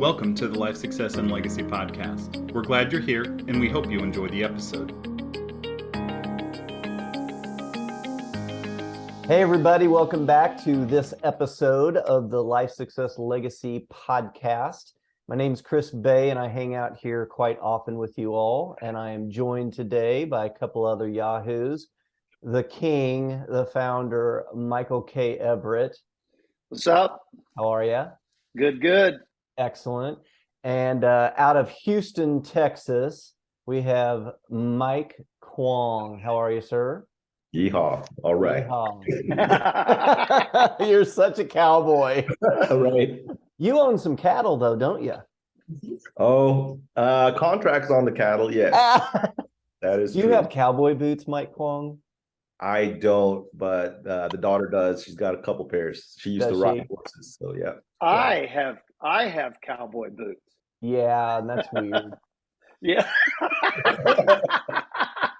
Welcome to the Life Success and Legacy Podcast. We're glad you're here, and we hope you enjoy the episode. Hey, everybody. Welcome back to this episode of the Life Success Legacy Podcast. My name is Chris Bay, and I hang out here quite often with you all. And I am joined today by a couple other yahoos. The king, the founder, Michael K. Everett. What's up? How are you? Good. Excellent. And out of Houston, Texas, we have Mike Kwong. How are you, sir? Yeehaw. All right. Yeehaw. You're such a cowboy. Right. You own some cattle, though, don't you? Oh, contracts on the cattle. Yes. That is Do you true. have cowboy boots, Mike Kwong? I don't, but the daughter does. She's got a couple pairs. She used Does to ride she? horses. So yeah. I have cowboy boots. Yeah, and that's weird. Yeah.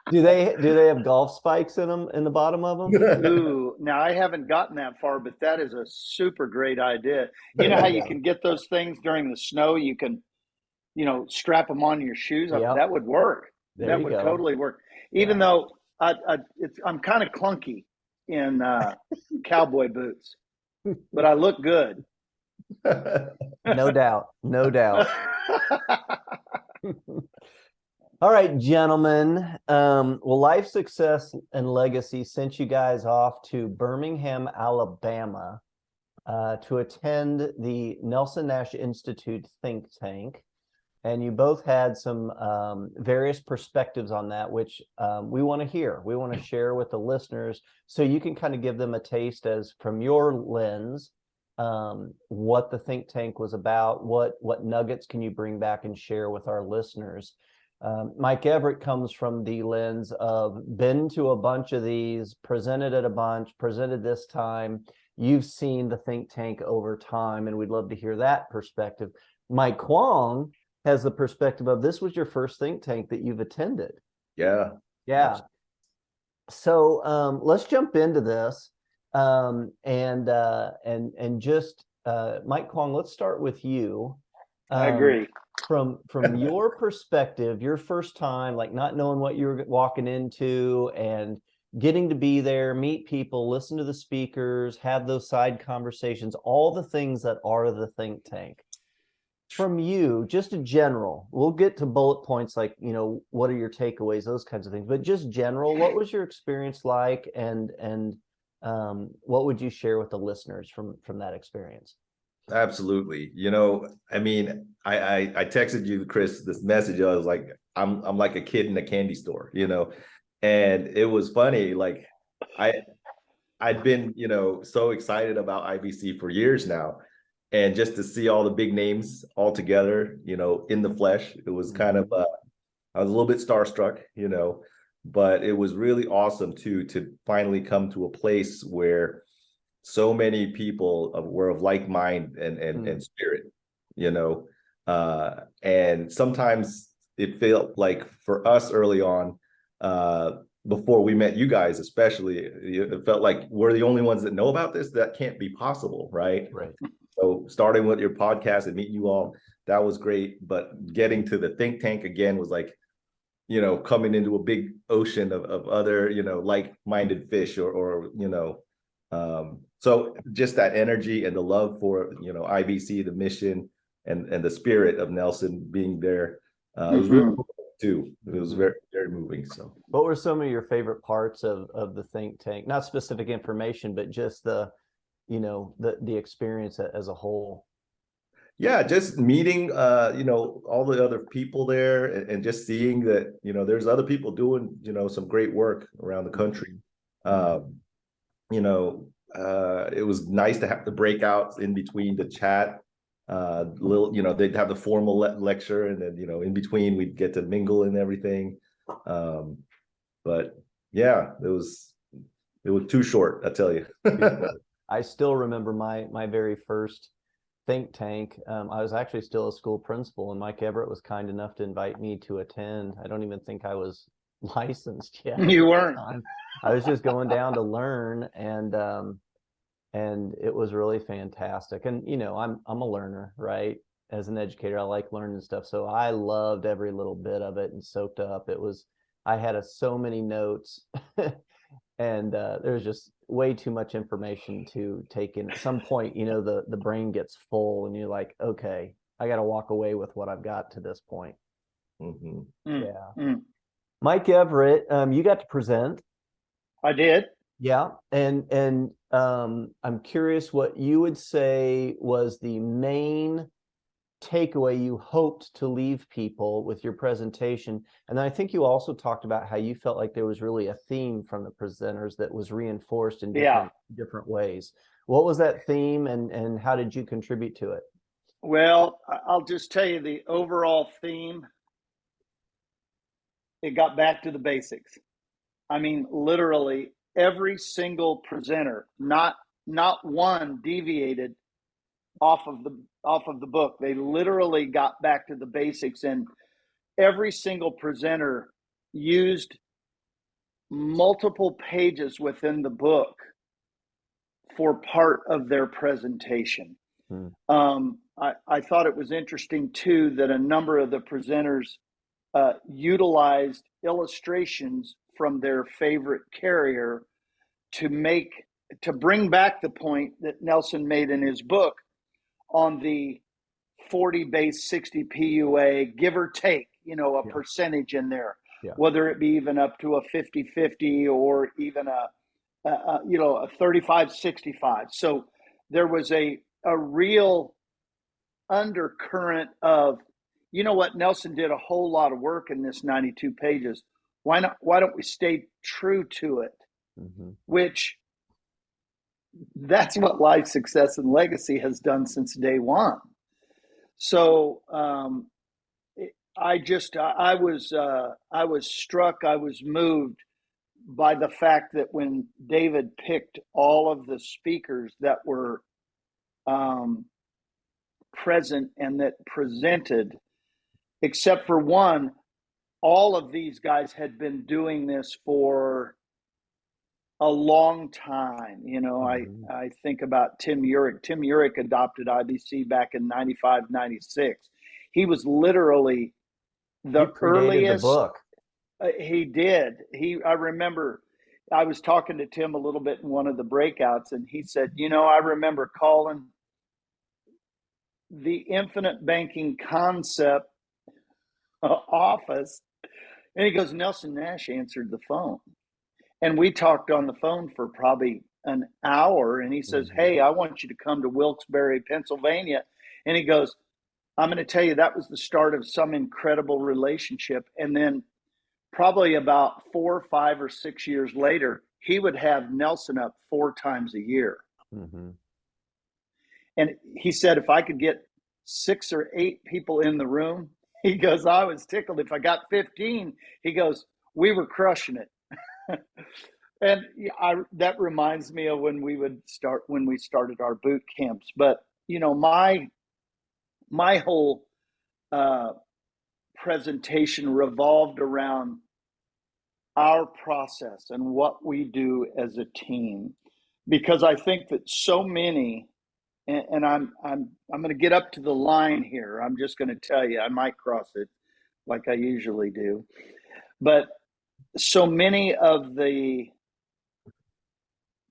Do they have golf spikes in them in the bottom of them? Ooh, now I haven't gotten that far, but that is a super great idea. You know how you can get those things during the snow? You can, strap them on your shoes. Yep. That would work. There That you would go. totally work. Even though I'm kind of clunky in cowboy boots, but I look good. No doubt. All right, gentlemen. Well, Life Success and Legacy sent you guys off to Birmingham, Alabama, to attend the Nelson Nash Institute think tank. And you both had some various perspectives on that, which we want to hear. We want to share with the listeners so you can kind of give them a taste as from your lens, what the think tank was about, what nuggets can you bring back and share with our listeners. Mike Everett comes from the lens of been to a bunch of these, presented at a bunch, presented this time. You've seen the think tank over time, and we'd love to hear that perspective. Mike Kwong has the perspective of this was your first think tank that you've attended. Yeah. So let's jump into this. And just Mike Kwong, let's start with you. I agree. From your perspective, your first time, like not knowing what you were walking into and getting to be there, meet people, listen to the speakers, have those side conversations, all the things that are the think tank. From you, just a general, we'll get to bullet points like, what are your takeaways, those kinds of things, but just general, what was your experience like, and what would you share with the listeners from that experience? Absolutely. I texted you, Chris, this message. I was like, I'm like a kid in a candy store, and it was funny. Like I'd been, so excited about IBC for years now. And just to see all the big names all together, in the flesh, it was kind of, I was a little bit starstruck, but it was really awesome too, to finally come to a place where so many people were of like mind and spirit, and sometimes it felt like for us early on, before we met you guys, especially, it felt like we're the only ones that know about this. That can't be possible, right? Right. So starting with your podcast and meeting you all, that was great. But getting to the think tank again was like, coming into a big ocean of other, like-minded fish so just that energy and the love for, IBC, the mission and the spirit of Nelson being there. It was really cool too. It was very, very moving. So what were some of your favorite parts of the think tank? Not specific information, but just the experience as a whole. Yeah, just meeting, all the other people there and just seeing that, there's other people doing, some great work around the country. It was nice to have the breakouts in between the chat. They'd have the formal lecture, and then, in between we'd get to mingle and everything. But yeah, it was too short, I tell you. I still remember my very first think tank. I was actually still a school principal, and Mike Everett was kind enough to invite me to attend. I don't even think I was licensed yet. You weren't. I was just going down to learn, and it was really fantastic. And I'm a learner, right? as an educator. I like learning stuff. So I loved every little bit of it and soaked up. I had so many notes and there's just way too much information to take in. At some point, the brain gets full and you're like, okay, I got to walk away with what I've got to this point. Mm-hmm. Yeah. Mike Everett, you got to present. I did. Yeah. And I'm curious what you would say was the main takeaway you hoped to leave people with your presentation. And then I think you also talked about how you felt like there was really a theme from the presenters that was reinforced in different ways. What was that theme and how did you contribute to it? Well, I'll just tell you the overall theme. It got back to the basics. I mean, literally every single presenter, not one deviated off of the book. They literally got back to the basics, and every single presenter used multiple pages within the book for part of their presentation. I thought it was interesting too that a number of the presenters utilized illustrations from their favorite carrier to bring back the point that Nelson made in his book on the 40 base 60 PUA, give or take, a percentage in there, whether it be even up to a 50-50 or even a 35-65. So there was a real undercurrent of, what, Nelson did a whole lot of work in this 92 pages. Why don't we stay true to it? Which that's what Life, Success, and Legacy has done since day one. So I was struck, I was moved by the fact that when David picked all of the speakers that were present and that presented, except for one, all of these guys had been doing this for a long time. I think about Tim Urich. Tim Urich adopted IBC back in 95, 96. He was literally the earliest. The book. He did. I remember I was talking to Tim a little bit in one of the breakouts, and he said, I remember calling the infinite banking concept office, and he goes, Nelson Nash answered the phone. And we talked on the phone for probably an hour, and he says, hey, I want you to come to Wilkes-Barre, Pennsylvania. And he goes, I'm going to tell you, that was the start of some incredible relationship. And then probably about 4, 5, or 6 years later, he would have Nelson up 4 times a year. And he said, if I could get 6 or 8 people in the room, he goes, I was tickled. If I got 15, he goes, we were crushing it. And that reminds me of when we started our boot camps. But my whole presentation revolved around our process and what we do as a team, because I think that so many, and I'm going to get up to the line here. I'm just going to tell you, I might cross it like I usually do, but so many of the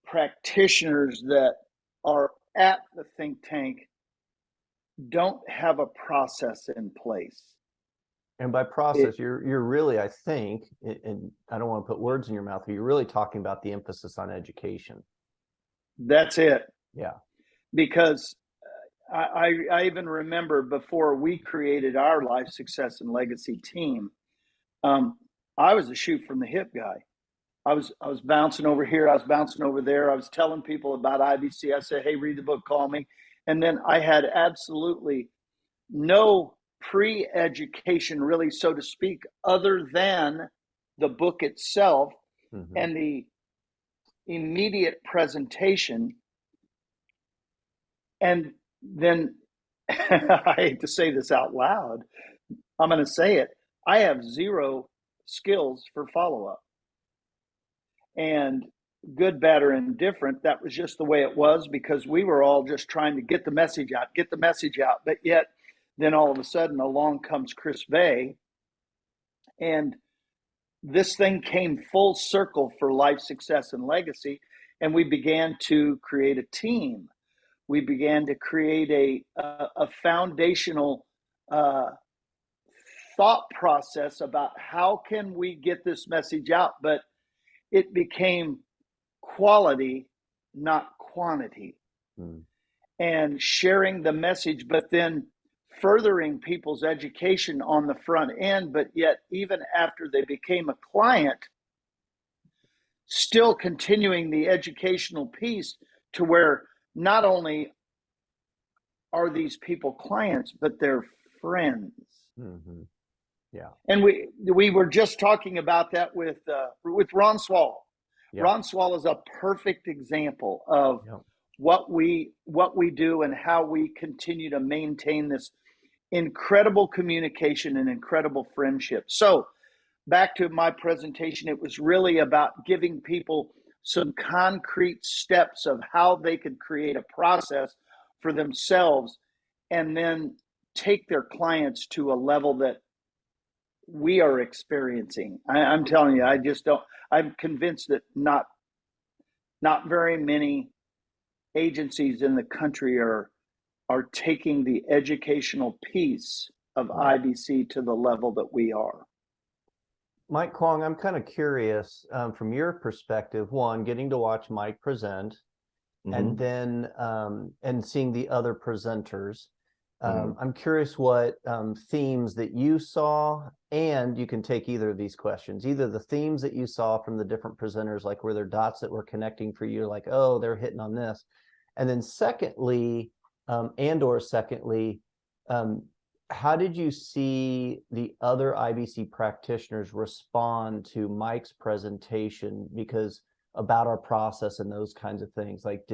practitioners that are at the think tank don't have a process in place. And by process, you're really, I think, and I don't want to put words in your mouth, but you're really talking about the emphasis on education. That's it. Yeah. Because I even remember before we created our Life, Success, and Legacy team, I was a shoot from the hip guy. I was bouncing over here. I was bouncing over there. I was telling people about IBC. I said, hey, read the book, call me. And then I had absolutely no pre-education, really, so to speak, other than the book itself and the immediate presentation. And then I hate to say this out loud. I'm going to say it. I have 0 skills for follow-up. And good, bad, or indifferent, that was just the way it was, because we were all just trying to get the message out. But yet then all of a sudden along comes Chris Bay, and this thing came full circle for Life, Success, and Legacy, and we began to create a team. We began to create a foundational thought process about how can we get this message out, but it became quality, not quantity. And sharing the message, but then furthering people's education on the front end, but yet even after they became a client, still continuing the educational piece to where not only are these people clients, but they're friends. Yeah. And we were just talking about that with Ron Swall. Yeah. Ron Swall is a perfect example of what we do and how we continue to maintain this incredible communication and incredible friendship. So back to my presentation, it was really about giving people some concrete steps of how they could create a process for themselves and then take their clients to a level that we are experiencing. I'm telling you, I'm convinced that not very many agencies in the country are taking the educational piece of IBC to the level that we are. Mike Kwong, I'm kind of curious from your perspective, one, getting to watch Mike present, and then and seeing the other presenters. I'm curious what themes that you saw, and you can take either of these questions, either the themes that you saw from the different presenters, like were there dots that were connecting for you, like, oh, they're hitting on this. And then secondly, how did you see the other IBC practitioners respond to Mike's presentation because about our process and those kinds of things? Like,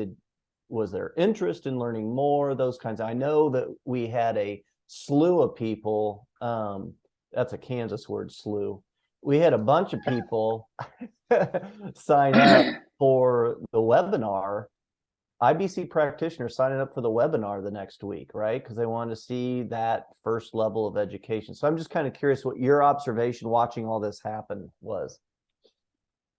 was there interest in learning more? Those kinds. I know that we had a slew of people. That's a Kansas word, slew. We had a bunch of people sign up for the webinar. IBC practitioners signing up for the webinar the next week, right? Because they wanted to see that first level of education. So I'm just kind of curious what your observation watching all this happen was.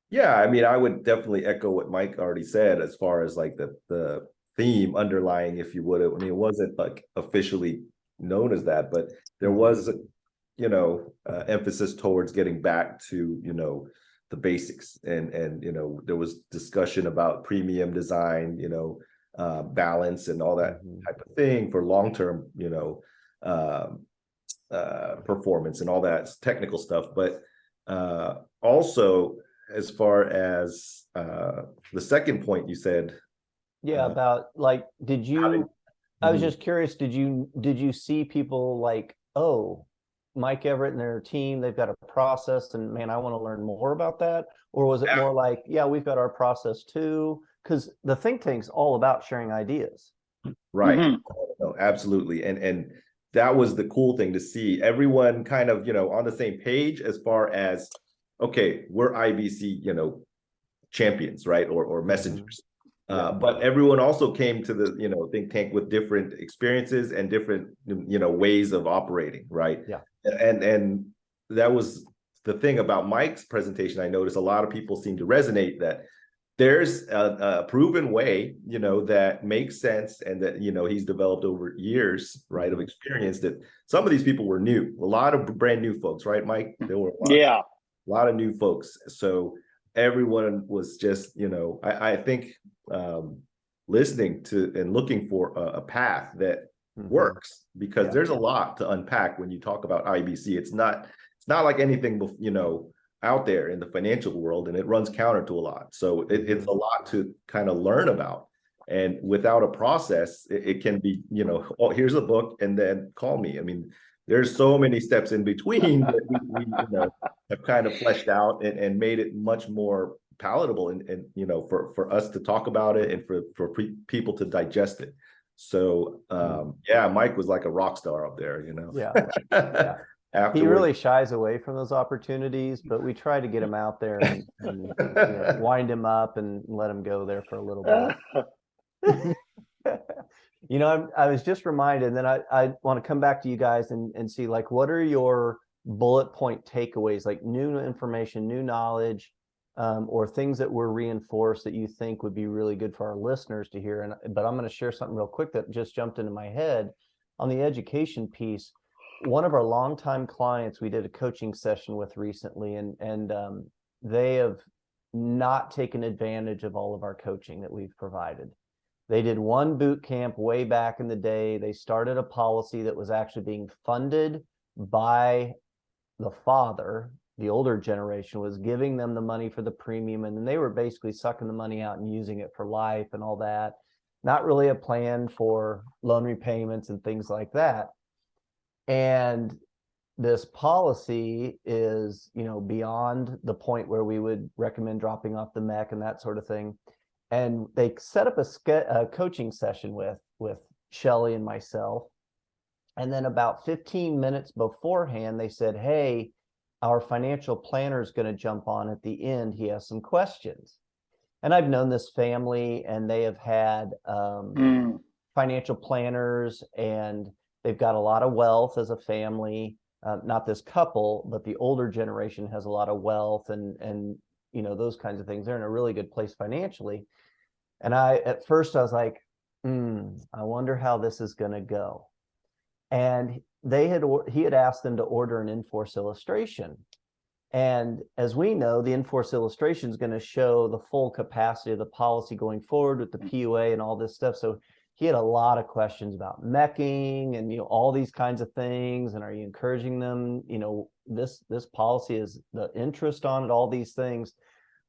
Yeah, I mean, I would definitely echo what Mike already said as far as like the theme underlying, if you would. I mean, it wasn't like officially known as that, but there was, emphasis towards getting back to, the basics, and there was discussion about premium design, balance and all that type of thing for long-term, performance and all that technical stuff. But also, as far as the second point you said, about like, I was just curious, did you see people like, oh, Mike Everett and their team, they've got a process, and man, I want to learn more about that? Or was it more like, yeah, we've got our process too? Because the think tank's all about sharing ideas. Right. No, absolutely. And that was the cool thing to see everyone kind of, on the same page as far as, okay, we're IBC, champions, right? Or messengers. But everyone also came to the, think tank with different experiences and different, ways of operating, right? Yeah. And that was the thing about Mike's presentation. I noticed a lot of people seem to resonate that there's a proven way, that makes sense, and that, he's developed over years, right, of experience, that some of these people were new, a lot of brand new folks, right, Mike? There were a lot of new folks. So everyone was just, I think listening to and looking for a path that works, because there's a lot to unpack when you talk about IBC. It's not like anything, out there in the financial world, and it runs counter to a lot. So it's a lot to kind of learn about. And without a process, it can be, oh, here's a book and then call me. I mean, there's so many steps in between that we have kind of fleshed out and made it much more palatable and for us to talk about it and for people to digest it. So Mike was like a rock star up there, He really shies away from those opportunities, but we try to get him out there and wind him up and let him go there for a little bit. I was just reminded, and then I want to come back to you guys and see, like, what are your bullet point takeaways, like new information, new knowledge, or things that were reinforced that you think would be really good for our listeners to hear. But I'm going to share something real quick that just jumped into my head on the education piece. One of our longtime clients we did a coaching session with recently, and they have not taken advantage of all of our coaching that we've provided. They did one boot camp way back in the day. They started a policy that was actually being funded by the father. The older generation was giving them the money for the premium, and then they were basically sucking the money out and using it for life and all that. Not really a plan for loan repayments and things like that. And this policy is, beyond the point where we would recommend dropping off the mech and that sort of thing. And they set up a coaching session with Shelly and myself. And then about 15 minutes beforehand, they said, hey, our financial planner is going to jump on at the end. He has some questions. And I've known this family, and they have had financial planners, and they've got a lot of wealth as a family. Not this couple, but the older generation has a lot of wealth and those kinds of things. They're in a really good place financially. And at first I was like, I wonder how this is going to go. And he had asked them to order an in-force illustration. And as we know, the in-force illustration is going to show the full capacity of the policy going forward with the PUA and all this stuff. So he had a lot of questions about meching and, all these kinds of things. And are you encouraging them? This policy is the interest on it, all these things.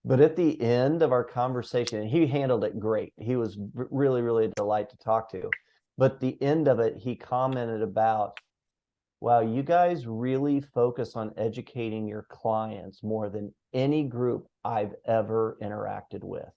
But at the end of our conversation, and he handled it great. He was really, really a delight to talk to. But the end of it, he commented about, wow, you guys really focus on educating your clients more than any group I've ever interacted with.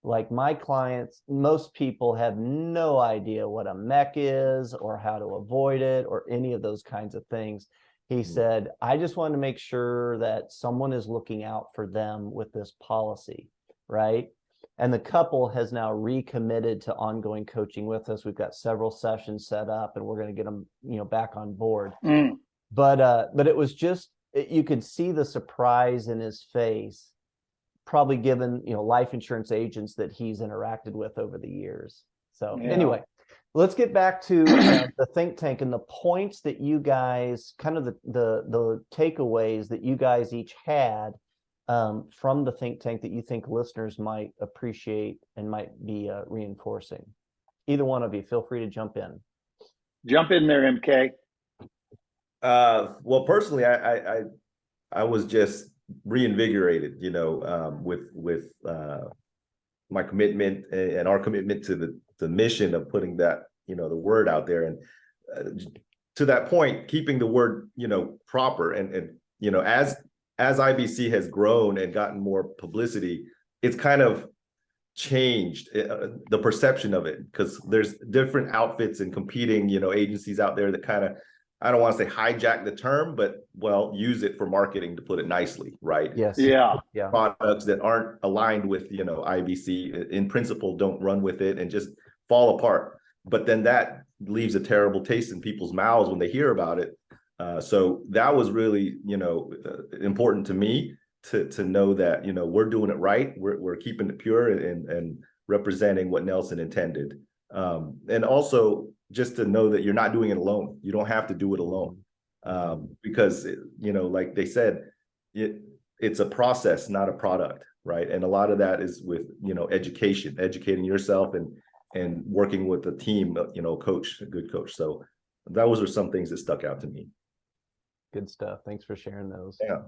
Like, my clients, most people have no idea what a mech is or how to avoid it or any of those kinds of things. He said, I just want to make sure that someone is looking out for them with this policy, right? And the couple has now recommitted to ongoing coaching with us. We've got several sessions set up, and we're going to get them, back on board. But it was just, you could see the surprise in his face, probably given, life insurance agents that he's interacted with over the years. So anyway, let's get back to the think tank and the points that you guys, kind of the takeaways that you guys each had from the think tank that you think listeners might appreciate and might be reinforcing. Either one of you, feel free to jump in. Jump in there, MK. Well, personally, I was just reinvigorated, with my commitment and our commitment to the mission of putting that, the word out there. And to that point, keeping the word, proper and as IBC has grown and gotten more publicity, it's kind of changed the perception of it, because there's different outfits and competing, agencies out there that kind of, I don't want to say hijack the term, but use it for marketing, to put it nicely, right? Yes. Yeah. Products that aren't aligned with, IBC in principle don't run with it and just fall apart. But then that leaves a terrible taste in people's mouths when they hear about it. So that was really, important to me to know that, we're doing it right. We're keeping it pure and representing what Nelson intended. And also just to know that you're not doing it alone. You don't have to do it alone. Because, like they said, it's a process, not a product, right? And a lot of that is with, educating yourself and working with a team, a good coach. So those are some things that stuck out to me. Good stuff. Thanks for sharing those. Yeah.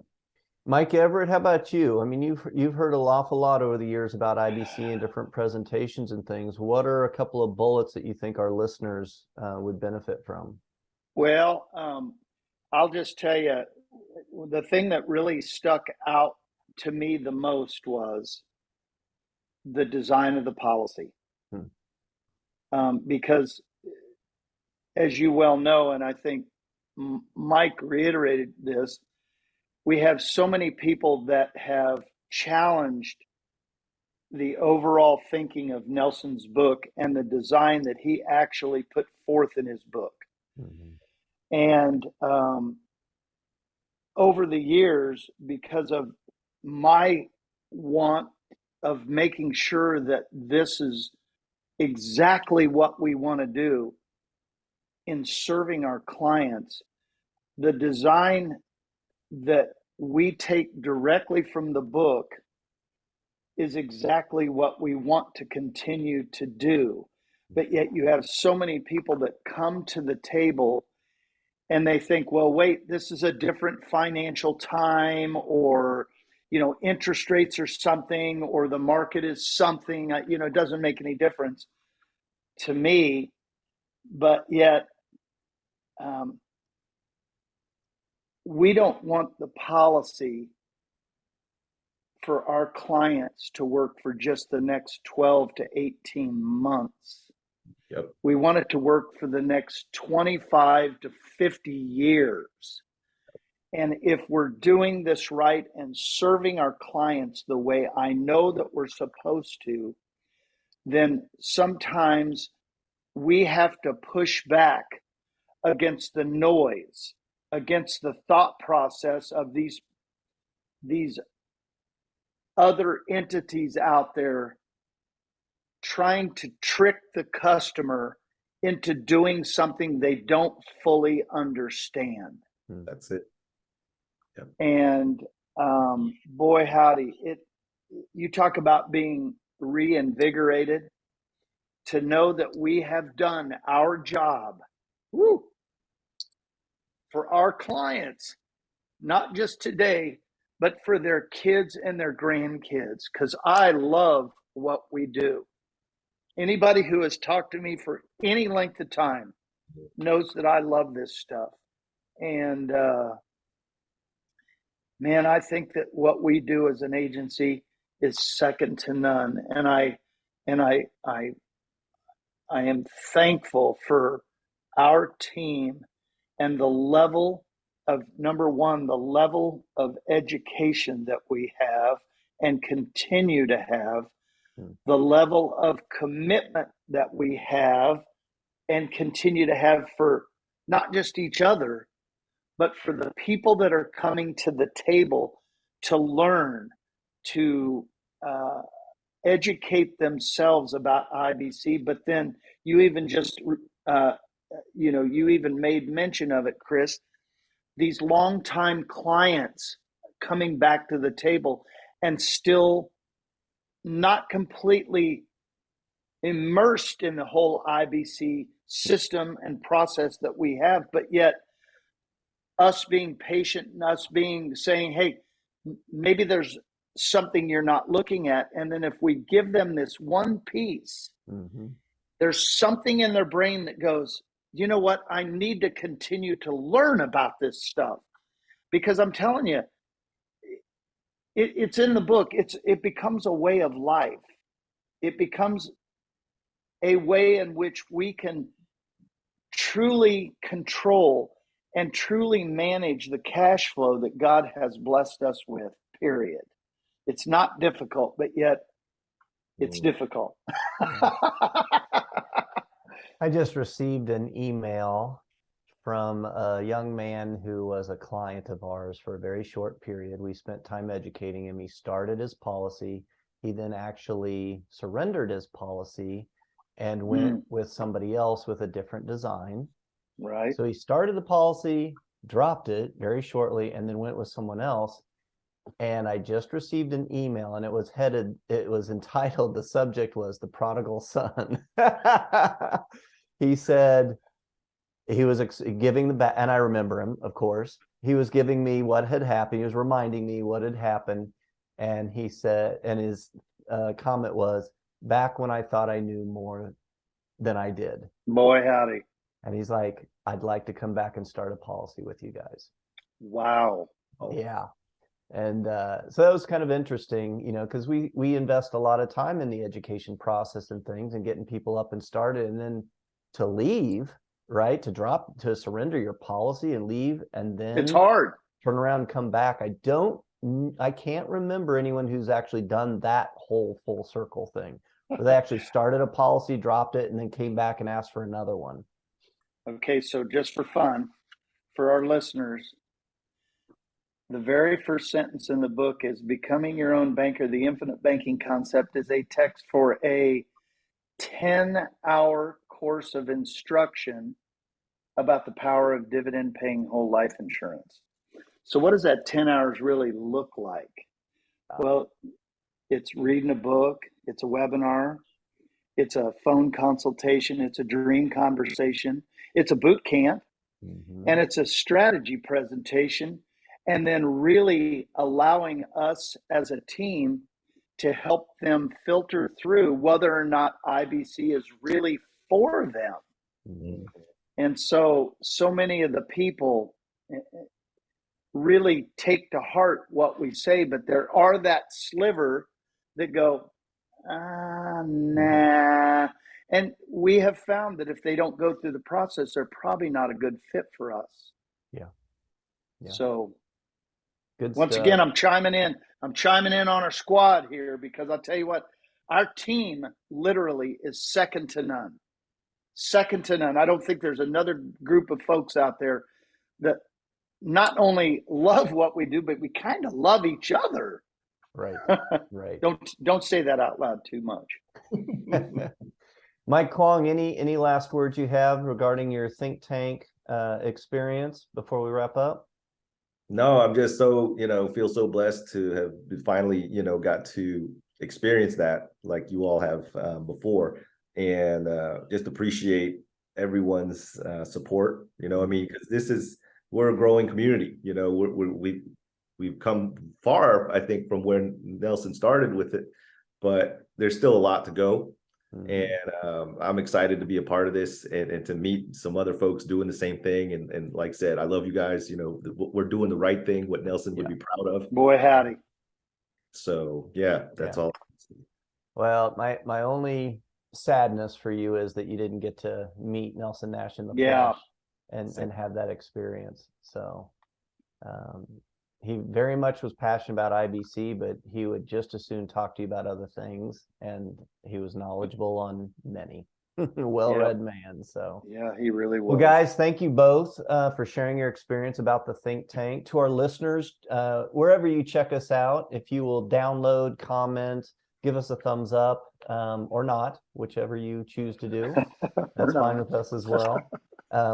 Mike Everett, how about you? I mean, you've heard an awful lot over the years about IBC and different presentations and things. What are a couple of bullets that you think our listeners would benefit from? Well, I'll just tell you, the thing that really stuck out to me the most was the design of the policy. Because as you well know, and I think Mike reiterated this, we have so many people that have challenged, the overall thinking of Nelson's book and the design that he actually put forth in his book. And over the years, because of my want of making sure that this is exactly what we want to do in serving our clients, the design that we take directly from the book is exactly what we want to continue to do. But yet you have so many people that come to the table and they think, well, wait, this is a different financial time, or, you know, interest rates are something, or the market is something, you know, it doesn't make any difference to me. But yet, we don't want the policy for our clients to work for just the next 12 to 18 months. Yep. We want it to work for the next 25 to 50 years. And if we're doing this right and serving our clients the way I know that we're supposed to, then sometimes we have to push back against the noise, against the thought process of these other entities out there trying to trick the customer into doing something they don't fully understand. That's it. Yep. And boy, howdy, you talk about being reinvigorated. To know that we have done our job, for our clients, not just today, but for their kids and their grandkids, because I love what we do. Anybody who has talked to me for any length of time knows that I love this stuff. And man, I think that what we do as an agency is second to none. And I am thankful for our team and the level of, number one, the level of education that we have and continue to have, the level of commitment that we have and continue to have for not just each other, but for the people that are coming to the table to learn, to educate themselves about IBC. But then you even just, you even made mention of it, Chris, these longtime clients coming back to the table and still not completely immersed in the whole IBC system and process that we have, but yet us being patient and us saying, hey, maybe there's something you're not looking at. And then if we give them this one piece, there's something in their brain that goes, you know what? I need to continue to learn about this stuff, because I'm telling you, it's in the book. It becomes a way of life. It becomes a way in which we can truly control and truly manage the cash flow that God has blessed us with, period. It's not difficult, but yet it's difficult. I just received an email from a young man who was a client of ours for a very short period. We spent time educating him. He started his policy. He then actually surrendered his policy and went with somebody else with a different design. Right. So he started the policy, dropped it very shortly, and then went with someone else. And I just received an email, and it was entitled, the subject was The Prodigal Son. He said he was giving and I remember him, of course. He was giving me what had happened. He was reminding me what had happened. And he said, and his comment was, back when I thought I knew more than I did. Boy, howdy. And he's like, I'd like to come back and start a policy with you guys. Wow. Yeah. And so that was kind of interesting, you know, because we invest a lot of time in the education process and things and getting people up and started, and then to leave, right, to surrender your policy and leave, and then it's hard. turn around and come back. I don't I can't remember anyone who's actually done that whole full circle thing, where they actually started a policy, dropped it, and then came back and asked for another one. Okay, so just for fun, for our listeners, the very first sentence in the book is becoming your own banker. The infinite banking concept is a text for a 10-hour course of instruction about the power of dividend paying whole life insurance. So what does that 10 hours really look like? Well, it's reading a book, it's a webinar, it's a phone consultation, it's a dream conversation, it's a boot camp, and it's a strategy presentation, and then really allowing us as a team to help them filter through whether or not IBC is really for them. And so many of the people really take to heart what we say, but there are that sliver that go, nah. And we have found that if they don't go through the process, they're probably not a good fit for us. Yeah. So good once stuff. again, I'm chiming in on our squad here, because I'll tell you what, our team literally is second to none. Second to none. I don't think there's another group of folks out there that not only love what we do, but we kind of love each other. Right. Don't say that out loud too much. Mike Kwong, any last words you have regarding your think tank experience before we wrap up? No, I'm just so, feel so blessed to have finally, got to experience that like you all have before, and just appreciate everyone's support, because we're a growing community, we've come far, I think, from where Nelson started with it, but there's still a lot to go. And I'm excited to be a part of this and to meet some other folks doing the same thing. And like I said, I love you guys. We're doing the right thing, what Nelson would be proud of. Boy, howdy. So, that's all. Well, my only sadness for you is that you didn't get to meet Nelson Nash in the flesh and have that experience. So he very much was passionate about IBC, but he would just as soon talk to you about other things, and he was knowledgeable on many. Well-read man. So yeah, he really was. Well, guys, thank you both for sharing your experience about the think tank. To our listeners, wherever you check us out, if you will download, comment, give us a thumbs up, or not, whichever you choose to do, that's fine with us as well.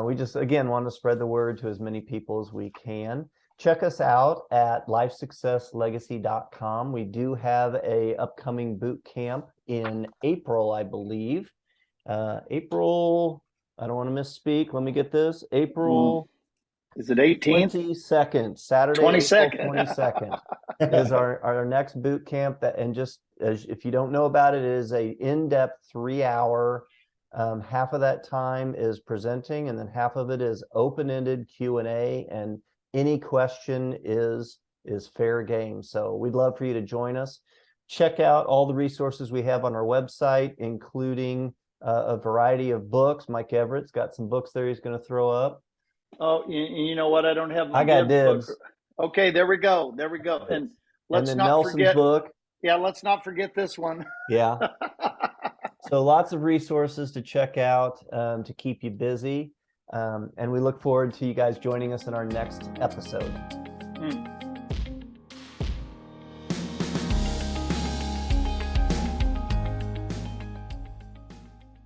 We just, again, want to spread the word to as many people as we can. Check us out at lifesuccesslegacy.com. We do have a upcoming boot camp in April, I believe. April, I don't want to misspeak. Let me get this. April. Is it 18th? 22nd, Saturday, 22nd. April 22nd is our next boot camp. And just as if you don't know about it, it is a in-depth 3-hour. Half of that time is presenting, and then half of it is open-ended Q&A, and any question is fair game. So we'd love for you to join us. Check out all the resources we have on our website, including a variety of books. Mike Everett's got some books there he's going to throw up. Oh, you know what? I don't have. I got dibs. Book. Okay, there we go. And let's not Nelson's forget book. Yeah, let's not forget this one. Yeah. So lots of resources to check out to keep you busy. And we look forward to you guys joining us in our next episode.